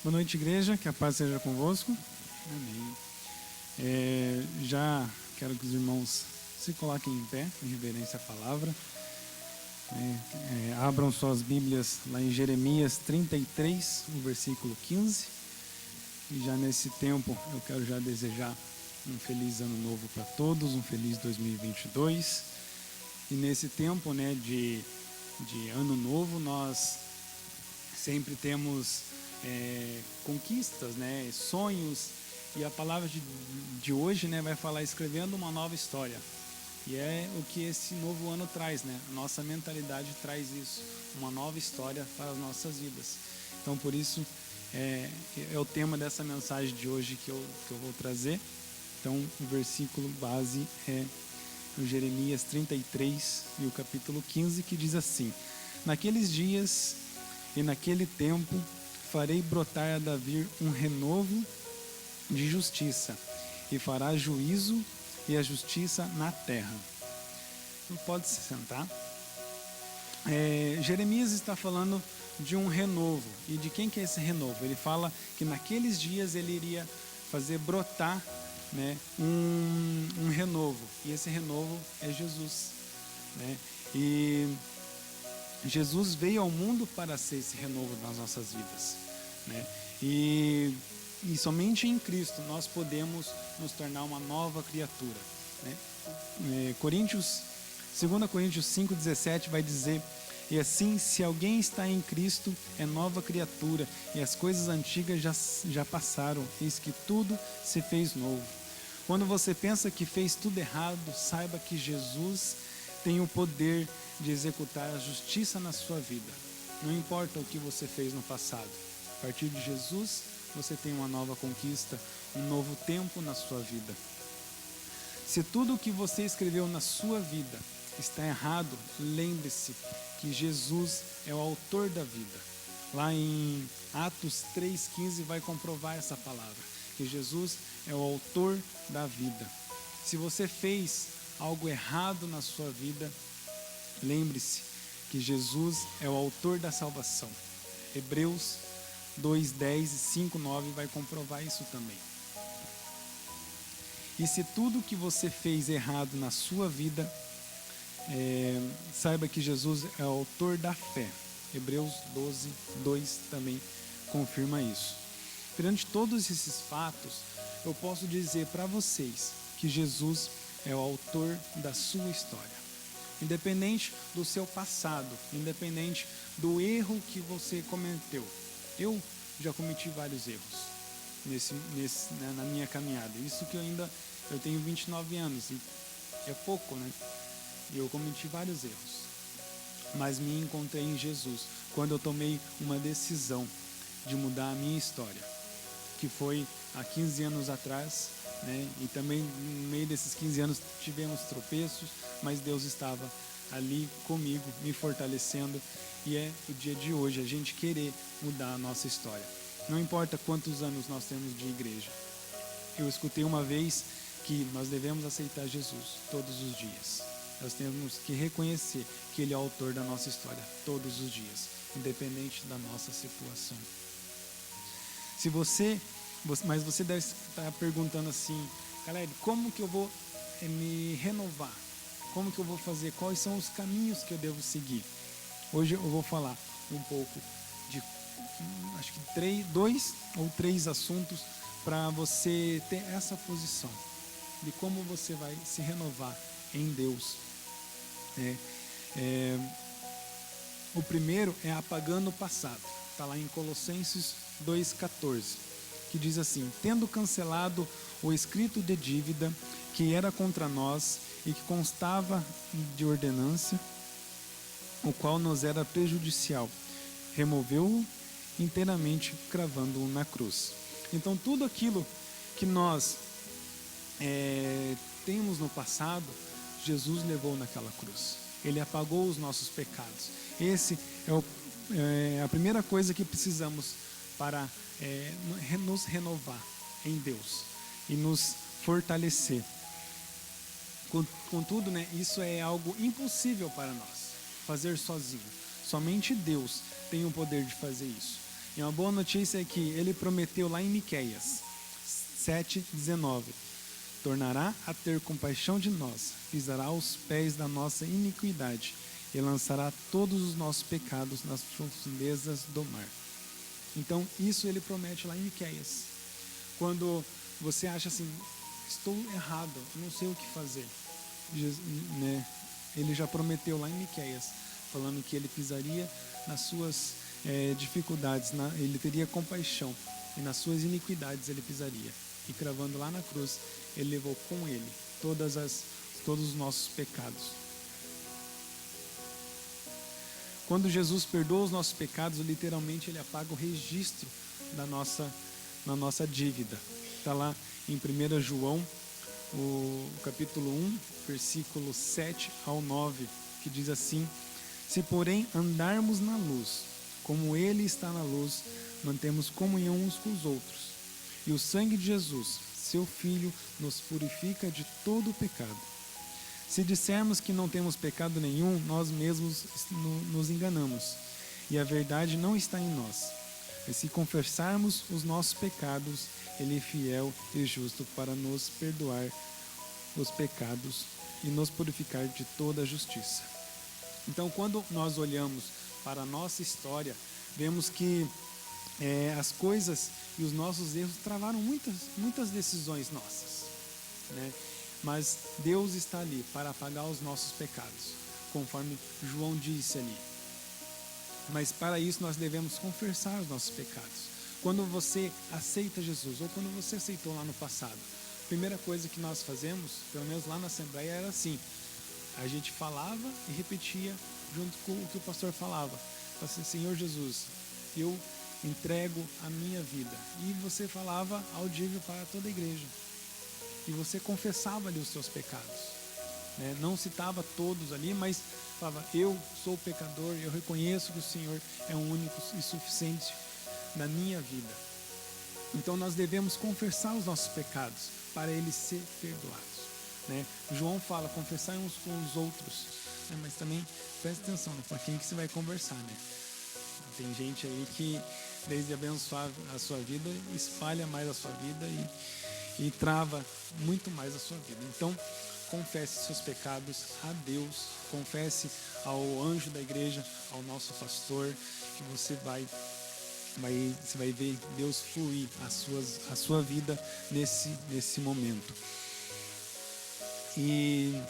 Boa noite, igreja, que a paz seja convosco. Amém. Já quero que os irmãos se coloquem em pé, em reverência à palavra. Abram suas Bíblias lá em Jeremias 33, no versículo 15. E já nesse tempo eu quero já desejar um feliz ano novo para todos, um feliz 2022. E nesse tempo, de ano novo, nós sempre temos conquistas, sonhos, e a palavra de hoje vai falar escrevendo uma nova história, e é o que esse novo ano traz, a nossa mentalidade traz isso, uma nova história para as nossas vidas. Então por isso é o tema dessa mensagem de hoje que eu vou trazer. Então o versículo base é o Jeremias 33 e o capítulo 15, que diz assim: naqueles dias e naquele tempo farei brotar a Davi um renovo de justiça, e fará juízo e a justiça na terra. Pode se sentar. Jeremias está falando de um renovo. E de quem que é esse renovo? Ele fala que naqueles dias ele iria fazer brotar um renovo. E esse renovo é Jesus. E Jesus veio ao mundo para ser esse renovo nas nossas vidas, E somente em Cristo nós podemos nos tornar uma nova criatura, 2 Coríntios 5,17 vai dizer: e assim, se alguém está em Cristo, é nova criatura, e as coisas antigas já passaram, eis que tudo se fez novo. Quando você pensa que fez tudo errado, saiba que Jesus tem o poder de executar a justiça na sua vida. Não importa o que você fez no passado, a partir de Jesus você tem uma nova conquista, um novo tempo na sua vida. Se tudo o que você escreveu na sua vida está errado, lembre-se que Jesus é o autor da vida. Lá em Atos 3,15 vai comprovar essa palavra, que Jesus é o autor da vida. Se você fez algo errado na sua vida, lembre-se que Jesus é o autor da salvação. Hebreus 2,10 e 5,9 vai comprovar isso também. E se tudo que você fez errado na sua vida, saiba que Jesus é o autor da fé. Hebreus 12,2 também confirma isso. Perante todos esses fatos, eu posso dizer para vocês que Jesus é o autor da sua história. Independente do seu passado, independente do erro que você cometeu. Eu já cometi vários erros na minha caminhada. Isso que eu tenho 29 anos e é pouco, E eu cometi vários erros. Mas me encontrei em Jesus quando eu tomei uma decisão de mudar a minha história, que foi há 15 anos atrás, E também no meio desses 15 anos tivemos tropeços, mas Deus estava ali comigo, me fortalecendo, e é o dia de hoje a gente querer mudar a nossa história. Não importa quantos anos nós temos de igreja. Eu escutei uma vez que nós devemos aceitar Jesus todos os dias. Nós temos que reconhecer que Ele é o autor da nossa história todos os dias, independente da nossa situação. Mas você deve estar perguntando assim: Caleb, como que eu vou me renovar? Como que eu vou fazer? Quais são os caminhos que eu devo seguir? Hoje eu vou falar um pouco de, acho que 2 ou 3 assuntos para você ter essa posição de como você vai se renovar em Deus. O primeiro é apagando o passado. Está lá em Colossenses 2,14, que diz assim: tendo cancelado o escrito de dívida que era contra nós e que constava de ordenança, o qual nos era prejudicial, removeu-o inteiramente, cravando-o na cruz. Então tudo aquilo que nós temos no passado, Jesus levou naquela cruz. Ele apagou os nossos pecados. Esse é a primeira coisa que precisamos para nos renovar em Deus e nos fortalecer. Contudo, isso é algo impossível para nós fazer sozinho. Somente Deus tem o poder de fazer isso. E uma boa notícia é que ele prometeu lá em Miqueias 7:19: tornará a ter compaixão de nós, pisará os pés da nossa iniquidade e lançará todos os nossos pecados nas profundezas do mar. Então, isso ele promete lá em Miqueias. Quando você acha assim, estou errado, não sei o que fazer, né? Ele já prometeu lá em Miqueias, falando que ele pisaria nas suas dificuldades, ele teria compaixão, e nas suas iniquidades ele pisaria. E cravando lá na cruz, ele levou com ele todos os nossos pecados. Quando Jesus perdoa os nossos pecados, literalmente ele apaga o registro da nossa dívida. Está lá em 1 João, o capítulo 1, versículo 7 ao 9, que diz assim: se porém andarmos na luz, como ele está na luz, mantemos comunhão uns com os outros. E o sangue de Jesus, seu Filho, nos purifica de todo o pecado. Se dissermos que não temos pecado nenhum, nós mesmos nos enganamos, e a verdade não está em nós. E se confessarmos os nossos pecados, ele é fiel e justo para nos perdoar os pecados e nos purificar de toda a justiça. Então, quando nós olhamos para a nossa história, vemos que as coisas e os nossos erros travaram muitas decisões nossas, né? Mas Deus está ali para apagar os nossos pecados, conforme João disse ali. Mas para isso nós devemos confessar os nossos pecados. Quando você aceita Jesus, ou quando você aceitou lá no passado, a primeira coisa que nós fazemos, pelo menos lá na Assembleia, era assim: a gente falava e repetia junto com o que o pastor falava. Assim, Senhor Jesus, eu entrego a minha vida. E você falava audível para toda a igreja. E você confessava ali os seus pecados, né? Não citava todos ali, mas falava: eu sou pecador, eu reconheço que o Senhor é o único e suficiente na minha vida. Então nós devemos confessar os nossos pecados para eles ser perdoados, né? João fala: confessai uns com os outros, né? Mas também presta atenção, né? Para quem que você vai conversar, né? Tem gente aí que, desde abençoar a sua vida, espalha mais a sua vida e trava muito mais a sua vida. Então, confesse seus pecados a Deus, confesse ao anjo da igreja, ao nosso pastor, que você vai ver Deus fluir a sua vida nesse momento. E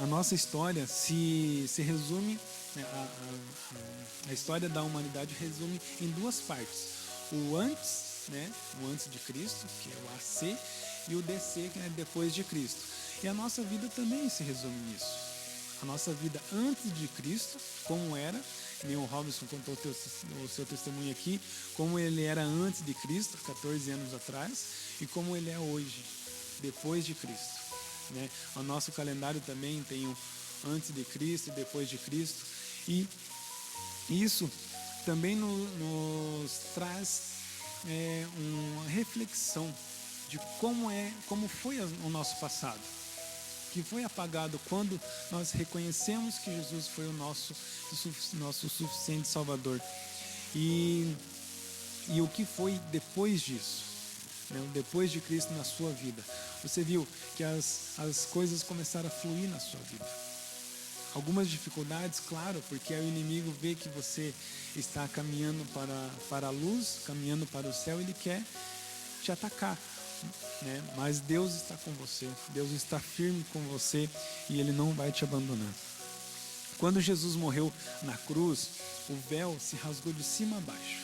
a nossa história se resume, a história da humanidade resume em duas partes: o antes, né, o antes de Cristo, que é o AC, e o DC, que é depois de Cristo. E a nossa vida também se resume nisso. A nossa vida antes de Cristo, como era, nem o Robinson contou o seu testemunho aqui, como ele era antes de Cristo, 14 anos atrás, e como ele é hoje, depois de Cristo, né? O nosso calendário também tem o antes de Cristo e depois de Cristo, e isso também nos traz uma reflexão de como foi o nosso passado, que foi apagado quando nós reconhecemos que Jesus foi o nosso suficiente Salvador, e o que foi depois disso, né? Depois de Cristo na sua vida. Você viu que as coisas começaram a fluir na sua vida. Algumas dificuldades, claro, porque o inimigo vê que você está caminhando para a luz, caminhando para o céu, ele quer te atacar, né? Mas Deus está com você, Deus está firme com você e ele não vai te abandonar. Quando Jesus morreu na cruz, o véu se rasgou de cima a baixo.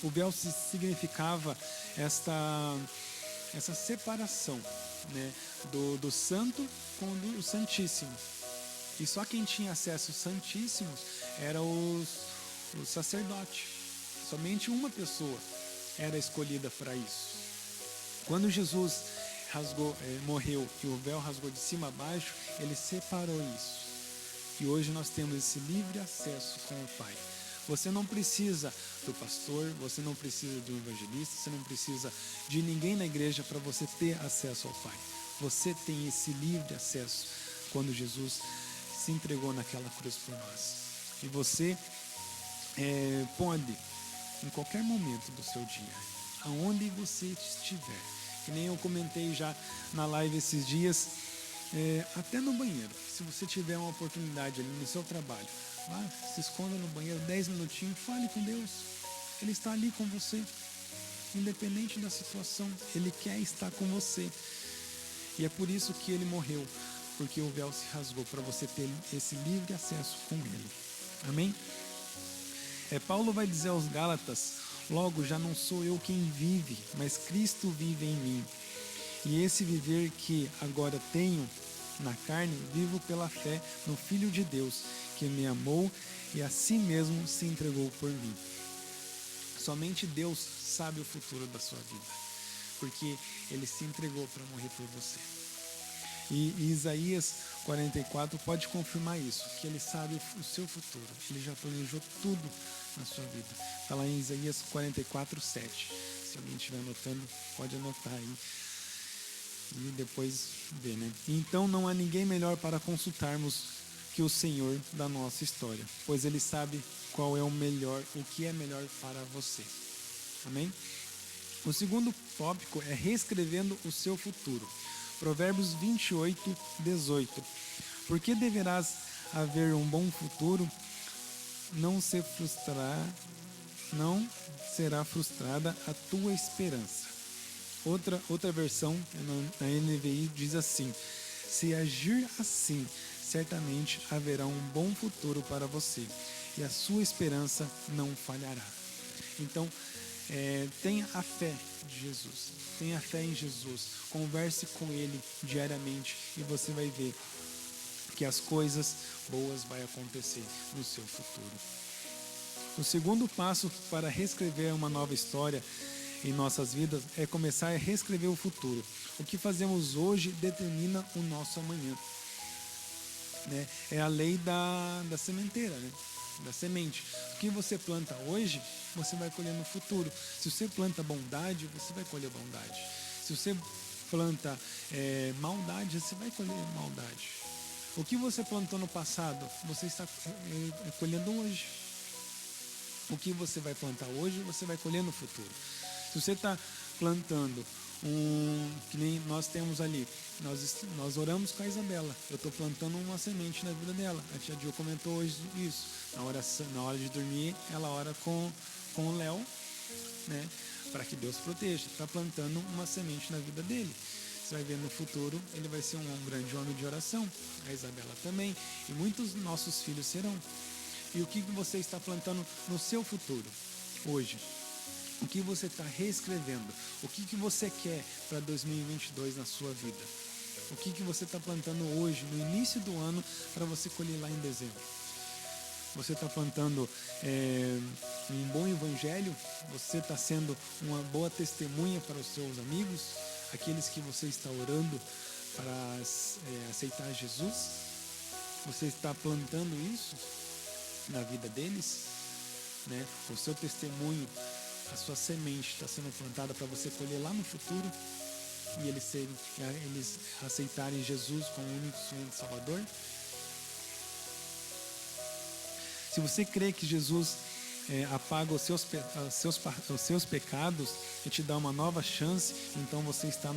O véu significava essa separação, né, do santo com o santíssimo. E só quem tinha acesso ao Santíssimo era o sacerdote. Somente uma pessoa era escolhida para isso. Quando Jesus morreu e o véu rasgou de cima a baixo, ele separou isso. E hoje nós temos esse livre acesso com o Pai. Você não precisa do pastor, você não precisa de um evangelista, você não precisa de ninguém na igreja para você ter acesso ao Pai. Você tem esse livre acesso quando Jesus se entregou naquela cruz por nós. E você pode, em qualquer momento do seu dia, aonde você estiver, que nem eu comentei já na live esses dias, até no banheiro, se você tiver uma oportunidade ali no seu trabalho, vá, se esconda no banheiro 10 minutinhos, fale com Deus. Ele está ali com você, independente da situação, Ele quer estar com você. E é por isso que Ele morreu, porque o véu se rasgou, para você ter esse livre acesso com Ele. Amém? Paulo vai dizer aos Gálatas: logo já não sou eu quem vive, mas Cristo vive em mim. E esse viver que agora tenho na carne, vivo pela fé no Filho de Deus, que me amou e a si mesmo se entregou por mim. Somente Deus sabe o futuro da sua vida, porque Ele se entregou para morrer por você. E Isaías 44 pode confirmar isso, que Ele sabe o seu futuro. Ele já planejou tudo na sua vida. Está lá em Isaías 44, 7. Se alguém estiver anotando, pode anotar aí e depois ver, né? Então não há ninguém melhor para consultarmos que o Senhor da nossa história, pois Ele sabe qual é o melhor, o que é melhor para você. Amém? O segundo tópico é reescrevendo o seu futuro. Provérbios 28, 18. Porque deverás haver um bom futuro, não será frustrada a tua esperança. Outra versão, na NVI, diz assim: se agir assim, certamente haverá um bom futuro para você, e a sua esperança não falhará. Então, tenha a fé de Jesus, tenha fé em Jesus, converse com Ele diariamente e você vai ver que as coisas boas vão acontecer no seu futuro. O segundo passo para reescrever uma nova história em nossas vidas é começar a reescrever o futuro. O que fazemos hoje determina o nosso amanhã. Né? É a lei da sementeira, né? Da semente. O que você planta hoje, você vai colher no futuro. Se você planta bondade, você vai colher bondade. Se você planta maldade, você vai colher maldade. O que você plantou no passado, você está colhendo hoje. O que você vai plantar hoje, você vai colher no futuro. Se você está plantando que nem nós temos ali, nós oramos com a Isabela, eu estou plantando uma semente na vida dela. A tia Gil comentou hoje isso. Na hora de dormir, ela ora com o Léo, né, para que Deus proteja. Está plantando uma semente na vida dele. Você vai ver no futuro, ele vai ser um grande homem de oração. A Isabela também. E muitos nossos filhos serão. E o que você está plantando no seu futuro hoje? O que você está reescrevendo? O que você quer para 2022 na sua vida? O que você está plantando hoje, no início do ano, para você colher lá em dezembro? Você está plantando um bom evangelho? Você está sendo uma boa testemunha para os seus amigos? Aqueles que você está orando para aceitar Jesus? Você está plantando isso na vida deles? Né? O seu testemunho, a sua semente está sendo plantada para você colher lá no futuro e eles aceitarem Jesus como o único Senhor e Salvador? Se você crê que Jesus apaga os seus pecados e te dá uma nova chance, então você está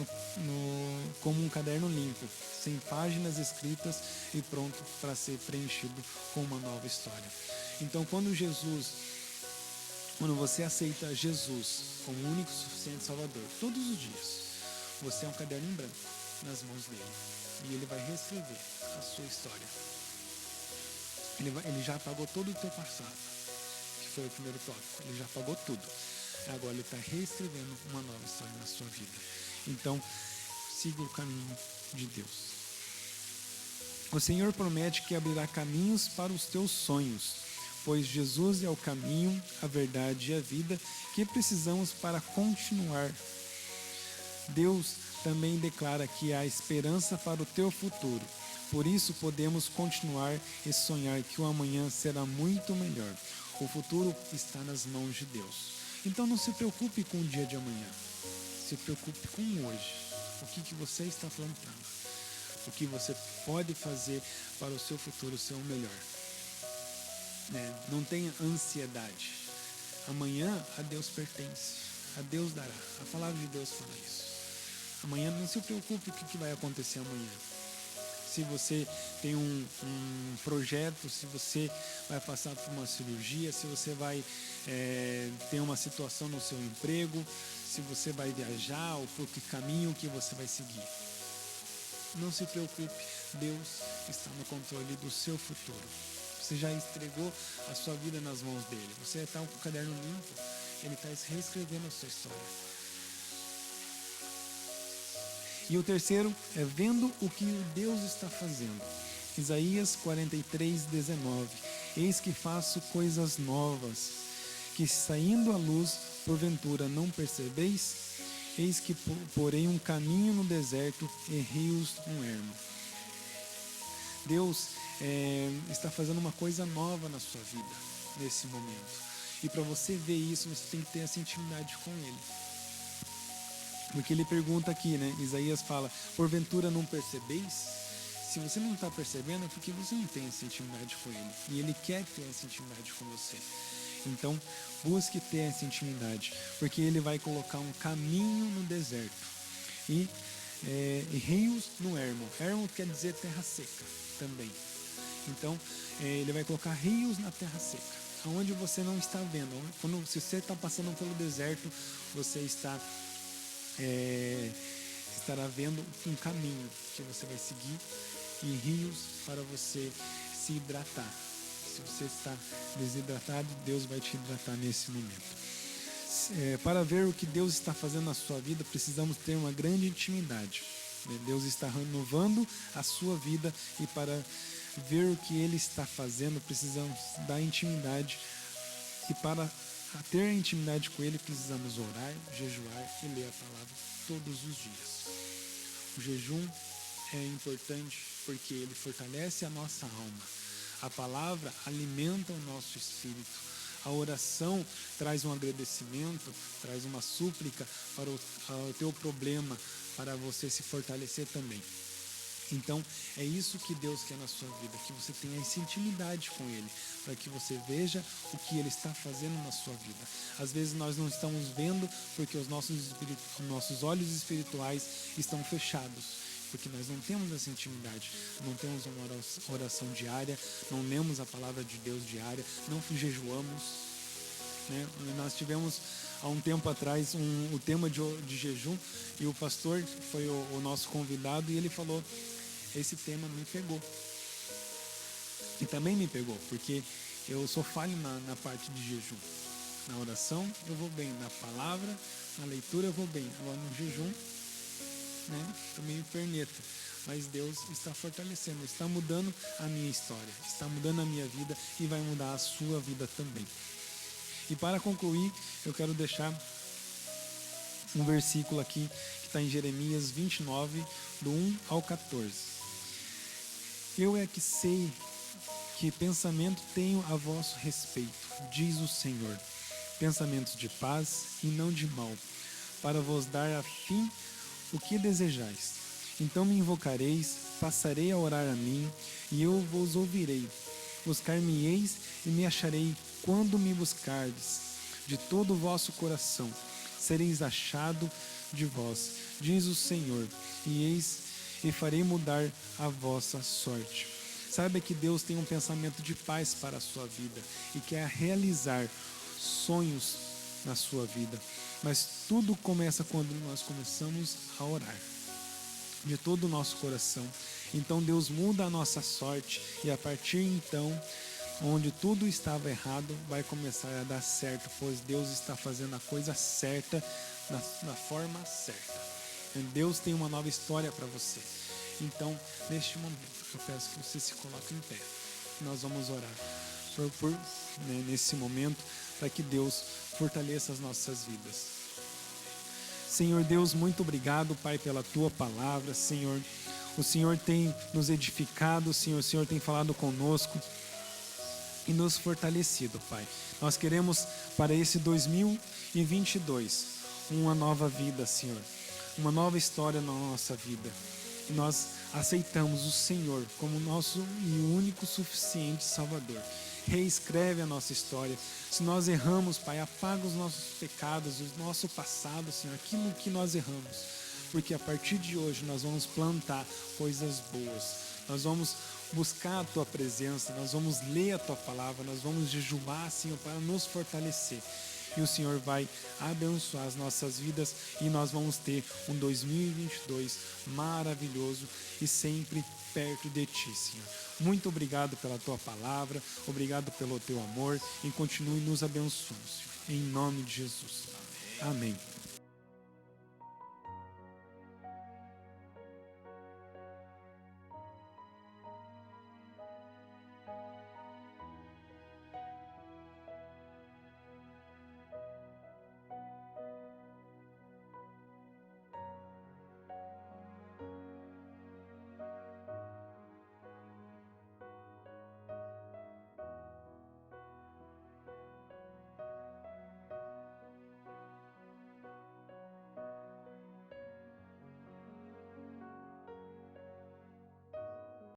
como um caderno limpo, sem páginas escritas e pronto para ser preenchido com uma nova história. Então, quando você aceita Jesus como o único suficiente Salvador, todos os dias, você é um caderno em branco nas mãos dele. E ele vai reescrever a sua história. Ele já apagou todo o teu passado, que foi o primeiro tópico. Ele já apagou tudo. Agora ele está reescrevendo uma nova história na sua vida. Então, siga o caminho de Deus. O Senhor promete que abrirá caminhos para os teus sonhos, pois Jesus é o caminho, a verdade e a vida que precisamos para continuar. Deus também declara que há esperança para o teu futuro. Por isso podemos continuar e sonhar que o amanhã será muito melhor. O futuro está nas mãos de Deus. Então não se preocupe com o dia de amanhã. Se preocupe com hoje. O que você está plantando? O que você pode fazer para o seu futuro ser o melhor? né? Não tenha ansiedade. Amanhã a Deus pertence, a Deus dará. A palavra de Deus fala isso. Amanhã não se preocupe com o que vai acontecer amanhã. Se você tem um projeto, se você vai passar por uma cirurgia, se você vai ter uma situação no seu emprego, se você vai viajar, ou por que caminho que você vai seguir. Não se preocupe, Deus está no controle do seu futuro. Você já entregou a sua vida nas mãos dele. Você está com o caderno limpo, ele está reescrevendo a sua história. E o terceiro é vendo o que Deus está fazendo. Isaías 43:19. Eis que faço coisas novas, que saindo à luz, porventura não percebeis? Eis que porei um caminho no deserto e rios no ermo. Deus está fazendo uma coisa nova na sua vida, nesse momento. E para você ver isso, você tem que ter essa intimidade com Ele. Porque ele pergunta aqui, né? Isaías fala, porventura não percebeis? Se você não está percebendo, é porque você não tem essa intimidade com Ele. E Ele quer ter essa intimidade com você. Então, busque ter essa intimidade. Porque Ele vai colocar um caminho no deserto. E rios no ermo. Ermo quer dizer terra seca também. Então, Ele vai colocar rios na terra seca. Onde você não está vendo. Se você está passando pelo deserto, você estará vendo um caminho que você vai seguir e rios para você se hidratar. Se você está desidratado, Deus vai te hidratar nesse momento. Para ver o que Deus está fazendo na sua vida, precisamos ter uma grande intimidade. Deus está renovando a sua vida e para ver o que Ele está fazendo, precisamos da intimidade. E para ter intimidade com Ele, precisamos orar, jejuar e ler a palavra todos os dias. O jejum é importante porque ele fortalece a nossa alma. A palavra alimenta o nosso espírito. A oração traz um agradecimento, traz uma súplica para o teu problema, para você se fortalecer também. Então, é isso que Deus quer na sua vida, que você tenha essa intimidade com Ele, para que você veja o que Ele está fazendo na sua vida. Às vezes nós não estamos vendo porque os nossos olhos espirituais estão fechados, porque nós não temos essa intimidade, não temos uma oração diária, não lemos a palavra de Deus diária, não jejuamos. Né? Nós tivemos há um tempo atrás o tema de jejum e o pastor foi o nosso convidado e ele falou, esse tema me pegou. E também me pegou, porque eu sou falho na parte de jejum. Na oração eu vou bem, na palavra, na leitura eu vou bem. Agora no jejum, né, tô meio perneta. Mas Deus está fortalecendo, está mudando a minha história, está mudando a minha vida e vai mudar a sua vida também. E para concluir, eu quero deixar um versículo aqui que está em Jeremias 29, do 1 ao 14. Eu é que sei que pensamento tenho a vosso respeito, diz o Senhor, pensamentos de paz e não de mal, para vos dar a fim o que desejais. Então me invocareis, passarei a orar a mim, e eu vos ouvirei. Buscar-me-eis e me acharei quando me buscardes. De todo o vosso coração sereis achado de vós, diz o Senhor, e farei mudar a vossa sorte. Saiba que Deus tem um pensamento de paz para a sua vida e quer realizar sonhos na sua vida. Mas tudo começa quando nós começamos a orar de todo o nosso coração. Então Deus muda a nossa sorte e a partir então, onde tudo estava errado, vai começar a dar certo, pois Deus está fazendo a coisa certa, na forma certa. Deus tem uma nova história para você. Então, neste momento, eu peço que você se coloque em pé. Nós vamos orar nesse momento para que Deus fortaleça as nossas vidas. Senhor Deus, muito obrigado, Pai, pela Tua palavra, Senhor. O Senhor tem nos edificado, Senhor. O Senhor tem falado conosco e nos fortalecido, Pai. Nós queremos para esse 2022 uma nova vida, Senhor. Uma nova história na nossa vida. E nós aceitamos o Senhor como nosso e único suficiente Salvador. reescreve a nossa história. Se nós erramos, Pai, apaga os nossos pecados, o nosso passado, Senhor, aquilo que nós erramos. Porque a partir de hoje nós vamos plantar coisas boas. Nós vamos buscar a Tua presença, nós vamos ler a Tua palavra, nós vamos jejuar, Senhor, para nos fortalecer. E o Senhor vai abençoar as nossas vidas e nós vamos ter um 2022 maravilhoso e sempre perto de Ti, Senhor. Muito obrigado pela Tua palavra, obrigado pelo Teu amor e continue nos abençoando, Senhor. Em nome de Jesus. Amém.